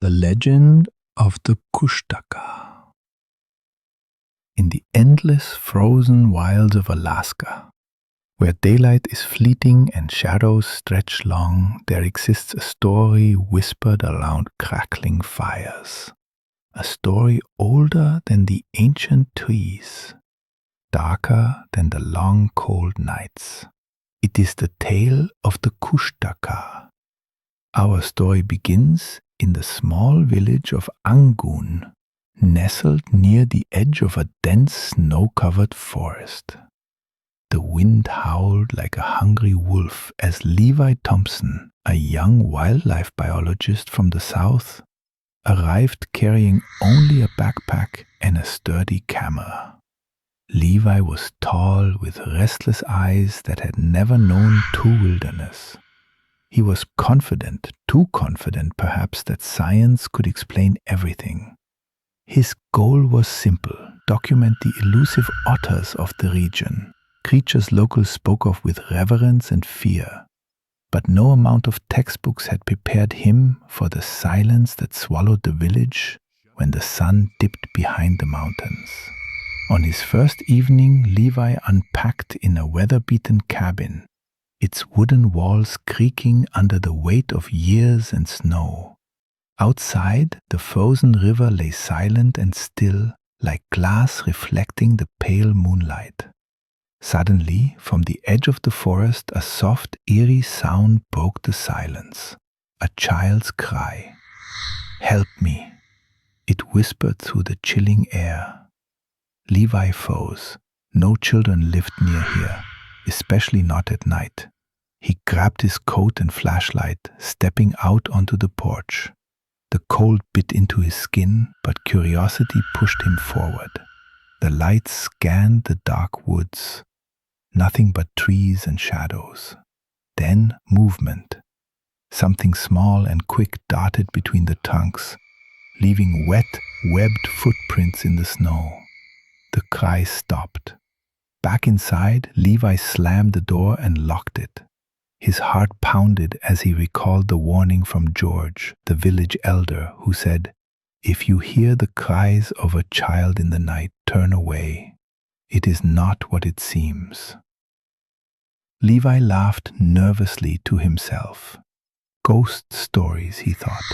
The legend of the Kushtaka. In the endless frozen wilds of Alaska, where daylight is fleeting and shadows stretch long, there exists a story whispered around crackling fires. A story older than the ancient trees, darker than the long cold nights. It is the tale of the Kushtaka. Our story begins in the small village of Angun, nestled near the edge of a dense snow-covered forest. The wind howled like a hungry wolf as Levi Thompson, a young wildlife biologist from the south, arrived carrying only a backpack and a sturdy camera. Levi was tall with restless eyes that had never known true wilderness. He was confident, too confident perhaps, that science could explain everything. His goal was simple: document the elusive otters of the region, creatures locals spoke of with reverence and fear. But no amount of textbooks had prepared him for the silence that swallowed the village when the sun dipped behind the mountains. On his first evening, Levi unpacked in a weather-beaten cabin, its wooden walls creaking under the weight of years and snow. Outside, the frozen river lay silent and still, like glass reflecting the pale moonlight. Suddenly, from the edge of the forest, a soft, eerie sound broke the silence. A child's cry. "Help me!" It whispered through the chilling air. Levi froze. No children lived near here, especially not at night. He grabbed his coat and flashlight, stepping out onto the porch. The cold bit into his skin, but curiosity pushed him forward. The light scanned the dark woods. Nothing but trees and shadows. Then movement. Something small and quick darted between the trunks, leaving wet, webbed footprints in the snow. The cry stopped. Back inside, Levi slammed the door and locked it. His heart pounded as he recalled the warning from George, the village elder, who said, "If you hear the cries of a child in the night, turn away. It is not what it seems." Levi laughed nervously to himself. Ghost stories, he thought.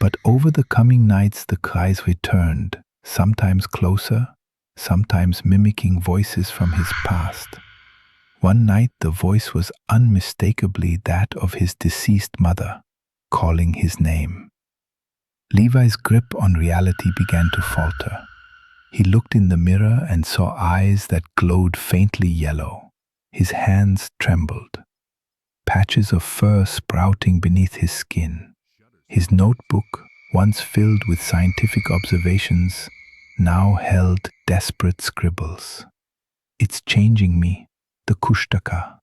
But over the coming nights the cries returned, sometimes closer, sometimes mimicking voices from his past. One night the voice was unmistakably that of his deceased mother, calling his name. Levi's grip on reality began to falter. He looked in the mirror and saw eyes that glowed faintly yellow. His hands trembled, patches of fur sprouting beneath his skin. His notebook, once filled with scientific observations, now held desperate scribbles. "It's changing me, the Kushtaka."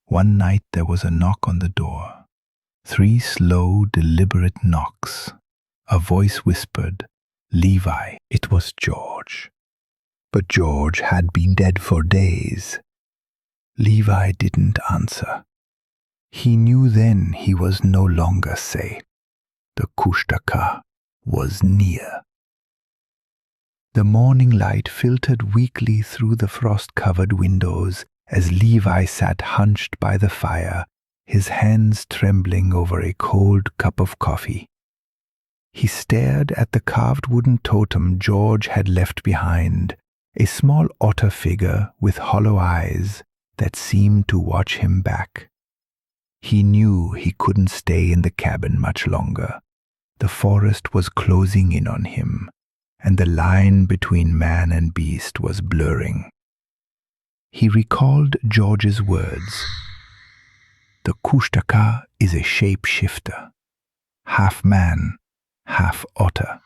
One night there was a knock on the door. 3 slow, deliberate knocks. A voice whispered, "Levi." It was George. But George had been dead for days. Levi didn't answer. He knew then he was no longer safe. The Kushtaka was near. The morning light filtered weakly through the frost-covered windows as Levi sat hunched by the fire, his hands trembling over a cold cup of coffee. He stared at the carved wooden totem George had left behind, a small otter figure with hollow eyes that seemed to watch him back. He knew he couldn't stay in the cabin much longer. The forest was closing in on him, and the line between man and beast was blurring. He recalled George's words. The Kushtaka is a shape-shifter, half man, half otter.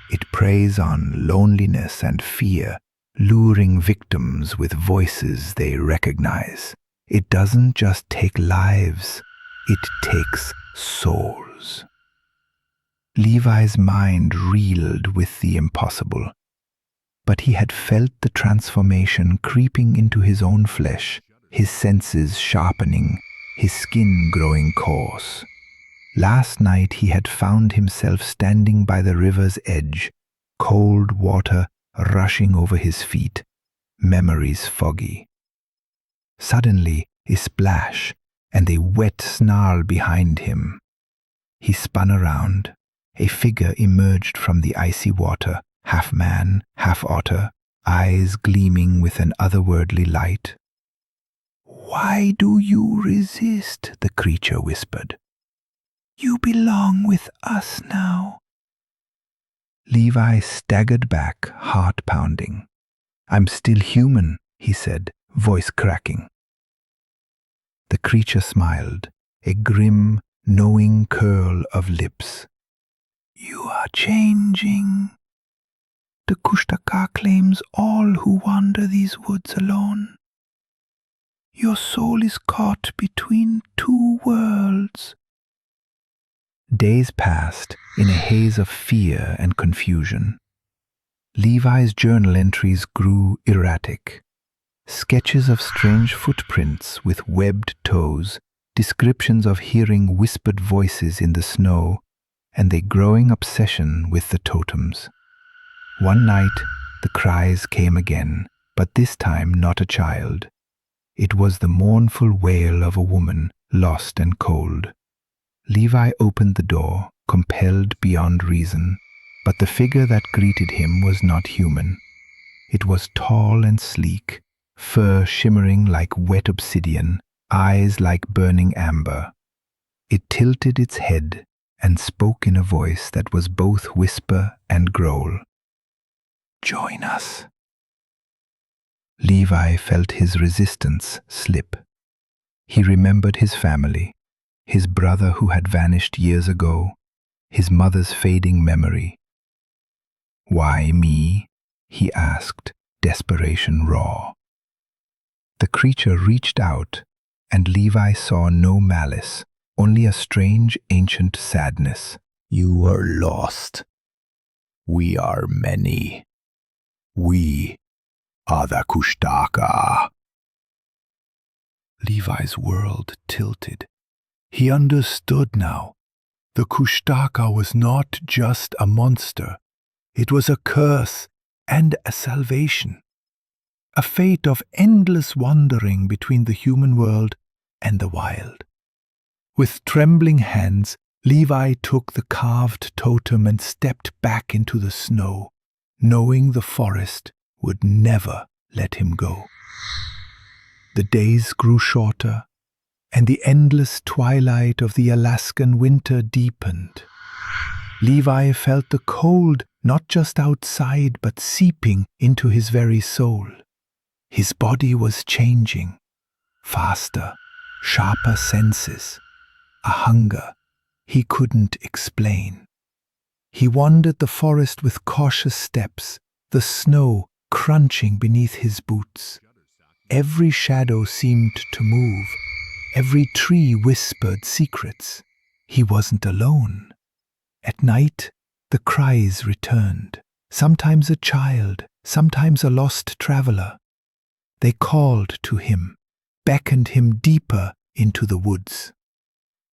It preys on loneliness and fear, luring victims with voices they recognize. It doesn't just take lives, it takes souls. Levi's mind reeled with the impossible, but he had felt the transformation creeping into his own flesh, his senses sharpening, his skin growing coarse. Last night he had found himself standing by the river's edge, cold water rushing over his feet, memories foggy. Suddenly a splash and a wet snarl behind him. He spun around. A figure emerged from the icy water, half man, half otter, eyes gleaming with an otherworldly light. "Why do you resist?" the creature whispered. "You belong with us now." Levi staggered back, heart pounding. "I'm still human," he said, voice cracking. The creature smiled, a grim, knowing curl of lips. "You are changing. The Kushtaka claims all who wander these woods alone. Your soul is caught between two worlds." Days passed in a haze of fear and confusion. Levi's journal entries grew erratic. Sketches of strange footprints with webbed toes, descriptions of hearing whispered voices in the snow, and a growing obsession with the totems. One night, the cries came again, but this time not a child. It was the mournful wail of a woman, lost and cold. Levi opened the door, compelled beyond reason, but the figure that greeted him was not human. It was tall and sleek, fur shimmering like wet obsidian, eyes like burning amber. It tilted its head and spoke in a voice that was both whisper and growl. "Join us." Levi felt his resistance slip. He remembered his family, his brother who had vanished years ago, his mother's fading memory. "Why me?" he asked, desperation raw. The creature reached out, and Levi saw no malice, only a strange ancient sadness. "You are lost. We are many. We are the Kushtaka." Levi's world tilted. He understood now. The Kushtaka was not just a monster. It was a curse and a salvation. A fate of endless wandering between the human world and the wild. With trembling hands, Levi took the carved totem and stepped back into the snow, knowing the forest would never let him go. The days grew shorter, and the endless twilight of the Alaskan winter deepened. Levi felt the cold not just outside but seeping into his very soul. His body was changing, faster, sharper senses, a hunger he couldn't explain. He wandered the forest with cautious steps, the snow crunching beneath his boots. Every shadow seemed to move. Every tree whispered secrets. He wasn't alone. At night, the cries returned, sometimes a child, sometimes a lost traveler. They called to him, beckoned him deeper into the woods.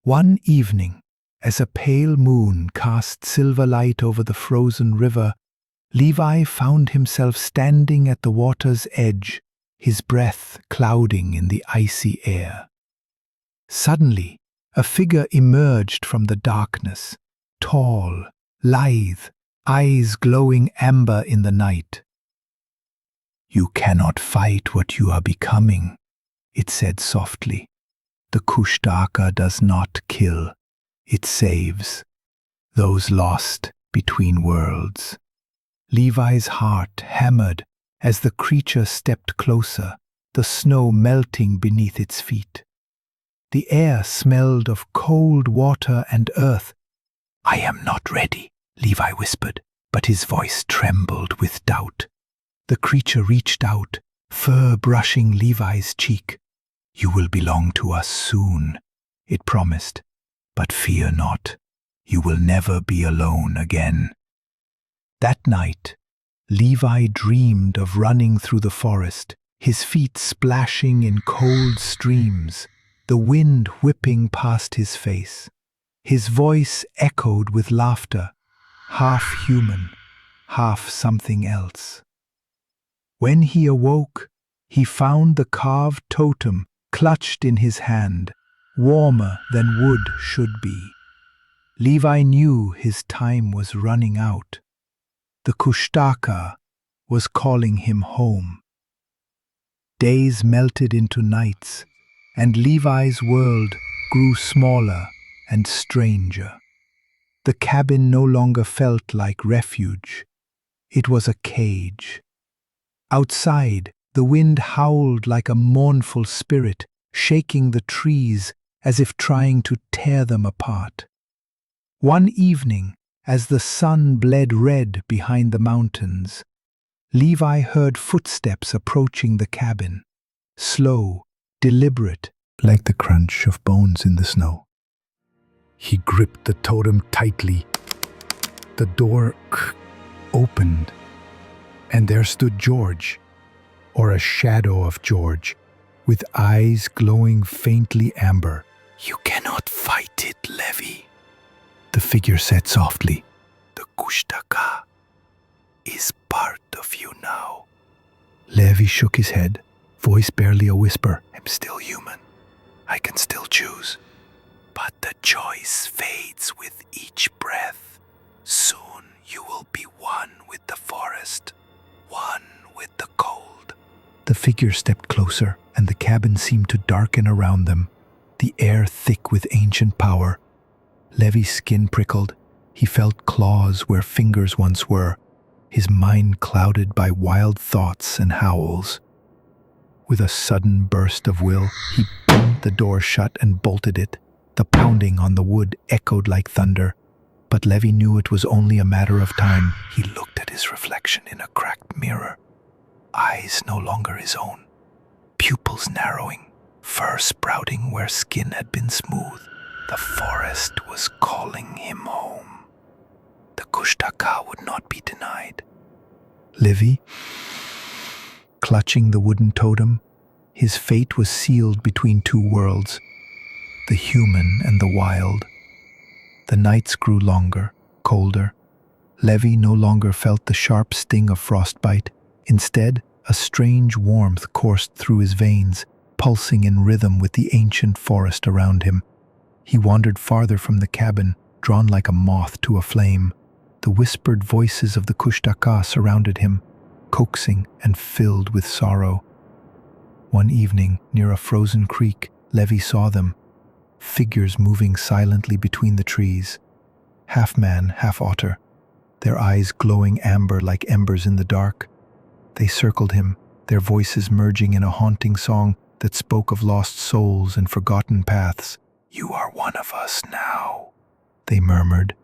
One evening, as a pale moon cast silver light over the frozen river, Levi found himself standing at the water's edge, his breath clouding in the icy air. Suddenly, a figure emerged from the darkness, tall, lithe, eyes glowing amber in the night. "You cannot fight what you are becoming," it said softly. "The Kushtaka does not kill, it saves those lost between worlds." Levi's heart hammered as the creature stepped closer, the snow melting beneath its feet. The air smelled of cold water and earth. "I am not ready," Levi whispered, but his voice trembled with doubt. The creature reached out, fur brushing Levi's cheek. "You will belong to us soon," it promised. "But fear not, you will never be alone again." That night, Levi dreamed of running through the forest, his feet splashing in cold streams, the wind whipping past his face. His voice echoed with laughter, half human, half something else. When he awoke, he found the carved totem clutched in his hand, warmer than wood should be. Levi knew his time was running out. The Kushtaka was calling him home. Days melted into nights, and Levi's world grew smaller and stranger. The cabin no longer felt like refuge. It was a cage. Outside, the wind howled like a mournful spirit, shaking the trees as if trying to tear them apart. One evening, as the sun bled red behind the mountains, Levi heard footsteps approaching the cabin, slow, deliberate, like the crunch of bones in the snow. He gripped the totem tightly. The door opened, and there stood George, or a shadow of George, with eyes glowing faintly amber. "You cannot fight it, Levi," the figure said softly. "The Kushtaka is part of you now." Levi shook his head, voice barely a whisper. "I'm still human. I can still choose." "But the choice fades with each breath. Soon you will be one with the forest, one with the cold." The figure stepped closer, and the cabin seemed to darken around them, the air thick with ancient power. Levi's skin prickled. He felt claws where fingers once were, his mind clouded by wild thoughts and howls. With a sudden burst of will, he banged the door shut and bolted it. The pounding on the wood echoed like thunder, but Levi knew it was only a matter of time. He looked at his reflection in a cracked mirror. Eyes no longer his own, pupils narrowing, fur sprouting where skin had been smooth. The forest was calling him home. The Kushtaka would not be denied. Levi, clutching the wooden totem, his fate was sealed between two worlds, the human and the wild. The nights grew longer, colder. Levi no longer felt the sharp sting of frostbite. Instead, a strange warmth coursed through his veins, pulsing in rhythm with the ancient forest around him. He wandered farther from the cabin, drawn like a moth to a flame. The whispered voices of the Kushtaka surrounded him, coaxing and filled with sorrow. One evening, near a frozen creek, Levi saw them, figures moving silently between the trees, half man, half otter, their eyes glowing amber like embers in the dark. They circled him, their voices merging in a haunting song that spoke of lost souls and forgotten paths. "You are one of us now," they murmured.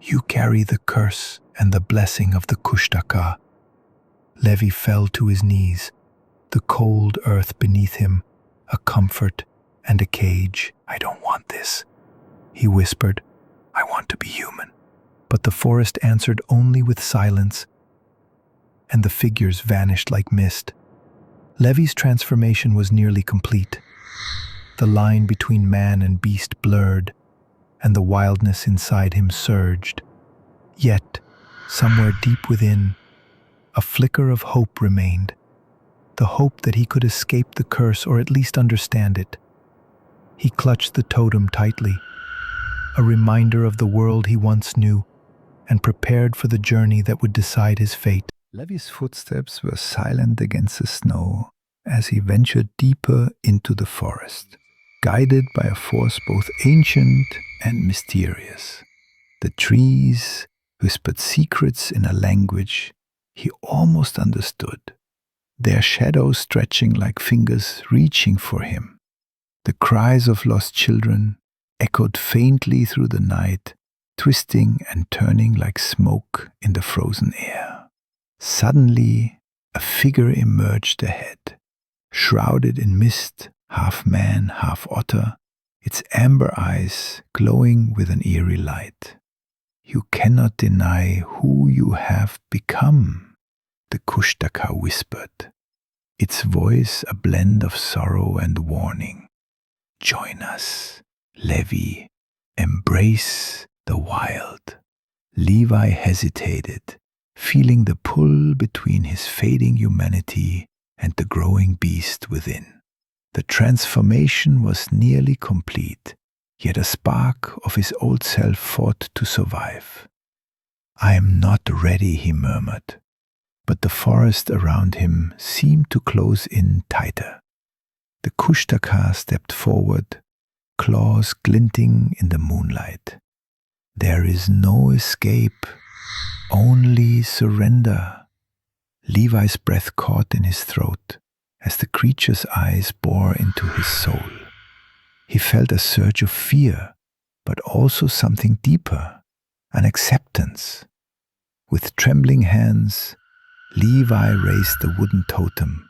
"You carry the curse and the blessing of the Kushtaka." Levi fell to his knees, the cold earth beneath him, a comfort and a cage. "I don't want this," he whispered. "I want to be human." But the forest answered only with silence, and the figures vanished like mist. Levi's transformation was nearly complete. The line between man and beast blurred, and the wildness inside him surged. Yet, somewhere deep within, a flicker of hope remained, the hope that he could escape the curse or at least understand it. He clutched the totem tightly, a reminder of the world he once knew, and prepared for the journey that would decide his fate. Levi's footsteps were silent against the snow as he ventured deeper into the forest, guided by a force both ancient and mysterious. The trees whispered secrets in a language he almost understood, their shadows stretching like fingers reaching for him. The cries of lost children echoed faintly through the night, twisting and turning like smoke in the frozen air. Suddenly, a figure emerged ahead, shrouded in mist, half man, half otter, its amber eyes glowing with an eerie light. "You cannot deny who you have become," the Kushtaka whispered, its voice a blend of sorrow and warning. "Join us, Levi, Embrace the wild. Levi hesitated, feeling the pull between his fading humanity and the growing beast within. The transformation was nearly complete, yet a spark of his old self fought to survive. "I am not ready," he murmured, but the forest around him seemed to close in tighter. The Kushtaka stepped forward, claws glinting in the moonlight. "There is no escape, only surrender." Levi's breath caught in his throat as the creature's eyes bore into his soul. He felt a surge of fear, but also something deeper, an acceptance. With trembling hands, Levi raised the wooden totem,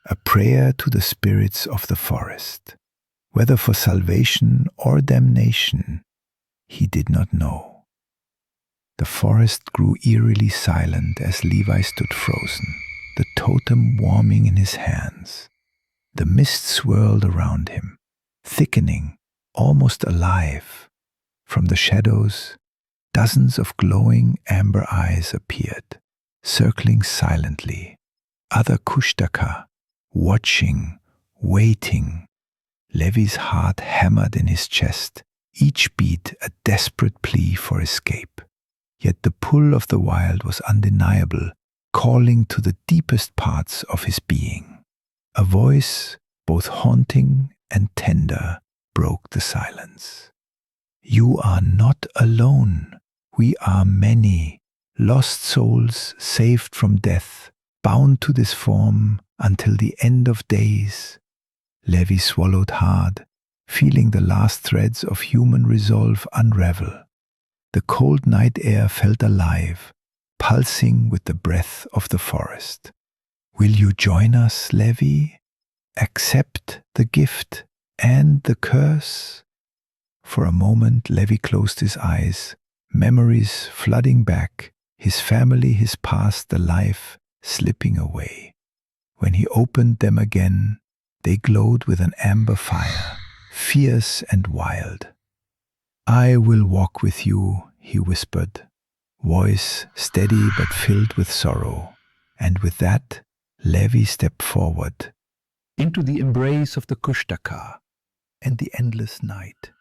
a prayer to the spirits of the forest. Whether for salvation or damnation, he did not know. The forest grew eerily silent as Levi stood frozen, the totem warming in his hands. The mist swirled around him, thickening, almost alive. From the shadows, dozens of glowing amber eyes appeared, circling silently. Other Kushtaka, watching, waiting. Levi's heart hammered in his chest, each beat a desperate plea for escape. Yet the pull of the wild was undeniable, calling to the deepest parts of his being. A voice, both haunting and tender, broke the silence. "You are not alone. We are many, lost souls saved from death, bound to this form until the end of days." Levi swallowed hard, feeling the last threads of human resolve unravel. The cold night air felt alive, pulsing with the breath of the forest. "Will you join us, Levi? Accept the gift and the curse?" For a moment, Levi closed his eyes, memories flooding back, his family, his past, the life slipping away. When he opened them again, they glowed with an amber fire, fierce and wild. "I will walk with you," he whispered, voice steady but filled with sorrow. And with that, Levi stepped forward into the embrace of the Kushtaka and the endless night.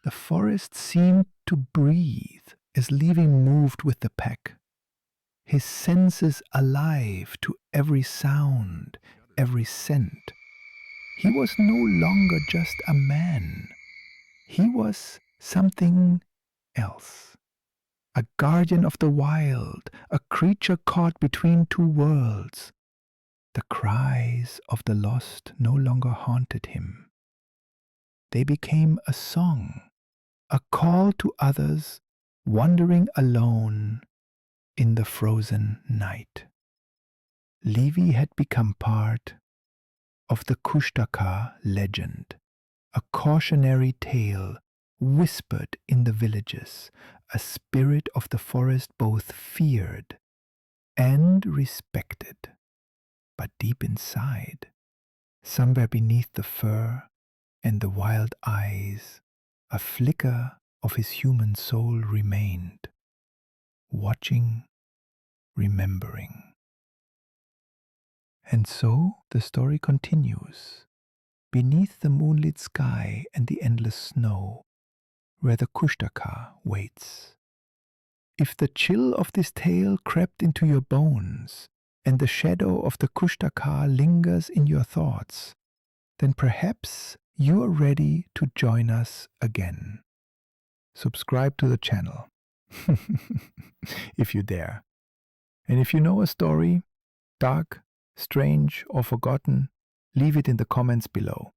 The forest seemed to breathe as Levi moved with the pack, his senses alive to every sound, every scent. He was no longer just a man. He was something else. A guardian of the wild, a creature caught between two worlds. The cries of the lost no longer haunted him. They became a song, a call to others wandering alone in the frozen night. Levi had become part of the Kushtaka legend, a cautionary tale whispered in the villages, a spirit of the forest both feared and respected. But deep inside, somewhere beneath the fur and the wild eyes, a flicker of his human soul remained, watching, remembering. And so the story continues, beneath the moonlit sky and the endless snow, where the Kushtaka waits. If the chill of this tale crept into your bones, and the shadow of the Kushtaka lingers in your thoughts, then perhaps you are ready to join us again. Subscribe to the channel, if you dare. And if you know a story, dark, strange, or forgotten, leave it in the comments below.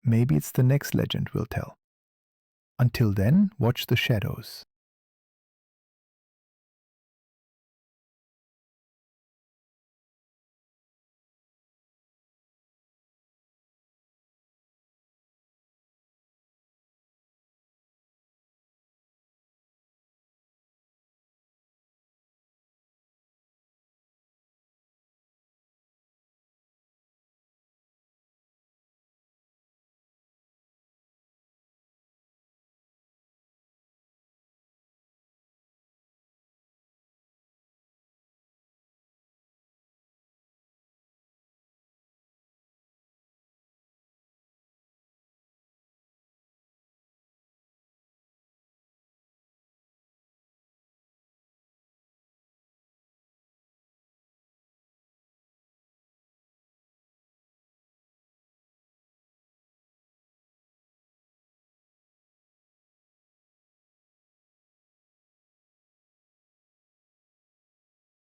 Maybe it's the next legend we'll tell. Until then, watch the shadows.